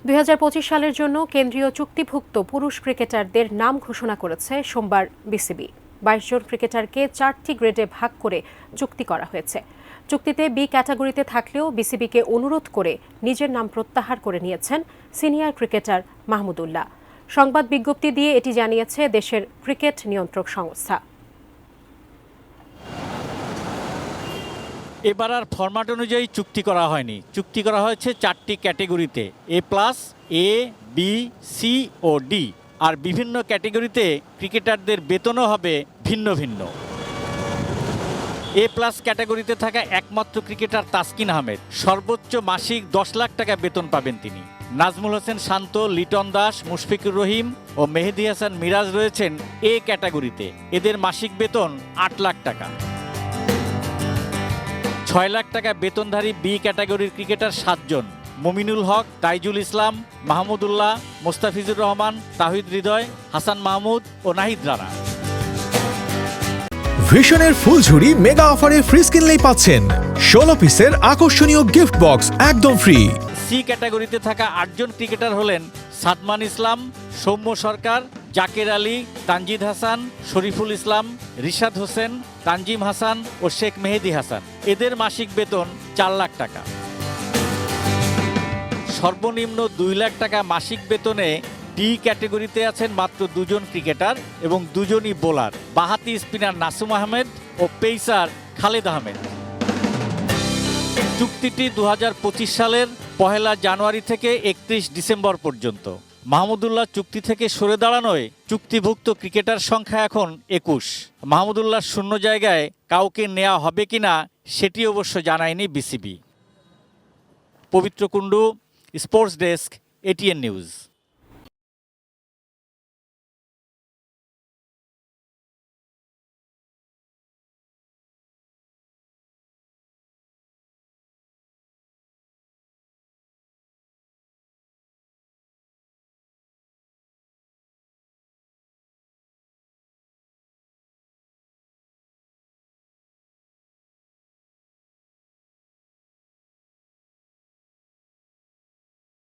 2025 সালের জন্য কেন্দ্রীয় চুক্তিভুক্ত পুরুষ ক্রিকেটারদের নাম ঘোষণা করেছে সোমবার বিসিবি। 22 জন ক্রিকেটারকে 4টি গ্রেডে ভাগ করে চুক্তি করা হয়েছে। চুক্তিতে বি ক্যাটাগরিতে থাকলেও বিসিবিকে অনুরোধ করে নিজের নাম প্রত্যাহার করে নিয়েছেন সিনিয়র ক্রিকেটার মাহমুদুল্লাহ। সংবাদ বিজ্ঞপ্তি দিয়ে এটি জানিয়েছে দেশের ক্রিকেট নিয়ন্ত্রক সংস্থা। এবার আর ফরম্যাট অনুযায়ী চুক্তি করা হয়নি, চুক্তি করা হয়েছে 4টি ক্যাটেগরিতে, A+, A, B, C O D। আর বিভিন্ন ক্যাটেগরিতে ক্রিকেটারদের বেতনও হবে ভিন্ন ভিন্ন। A+ ক্যাটাগরিতে থাকা একমাত্র ক্রিকেটার তাসকিন আহমেদ, সর্বোচ্চ মাসিক 10 লাখ টাকা বেতন পাবেন তিনি। নাজমুল হোসেন শান্ত, লিটন দাস, মুশফিকুর রহিম ও মেহেদী হাসান মিরাজ রয়েছেন A ক্যাটাগরিতে। এদের মাসিক বেতন 8 লাখ টাকা। 6 লাখ টাকা বেতনধারী বি ক্যাটাগরির ক্রিকেটার 7 জন: মমিনুল হক, তাইজুল ইসলাম, মাহমুদুল্লাহ, মোস্তাফিজুর রহমান, তাহিদ হৃদয়, হাসান মাহমুদ ও নাহিদ রানা। ভিশনের ফুলঝুরি মেগা অফারে ফ্রিজ কিনলেই পাচ্ছেন 16 পিসের আকর্ষণীয় গিফট বক্স একদম ফ্রি। সি ক্যাটাগরিতে থাকা 8 জন ক্রিকেটার হলেন সাদমান ইসলাম, সৌম্য সরকার, জাকের আলী, তানজিদ হাসান, শরীফুল ইসলাম, রিশাদ হোসেন, তানজিম হাসান ও শেখ মেহেদী হাসান। এদের মাসিক বেতন 4 লাখ টাকা। সর্বনিম্ন 2 লাখ টাকা মাসিক বেতনে ডি ক্যাটাগরিতে আছেন মাত্র 2 জন ক্রিকেটার এবং দুজনই বোলার: বাঁহাতি স্পিনার নাসুম আহমেদ ও পেসার খালেদ আহমেদ। চুক্তিটি 2025 সালের 1 জানুয়ারি থেকে 31 ডিসেম্বর পর্যন্ত। মাহমুদুল্লাহ চুক্তি থেকে সরে দাঁড়ানোয় চুক্তিভুক্ত ক্রিকেটার সংখ্যা এখন 21। মাহমুদুল্লাহর শূন্য জায়গায় কাউকে নেওয়া হবে কিনা সেটি অবশ্য জানায়নি বিসিবি। পবিত্র Kundu, sports desk, ATN news.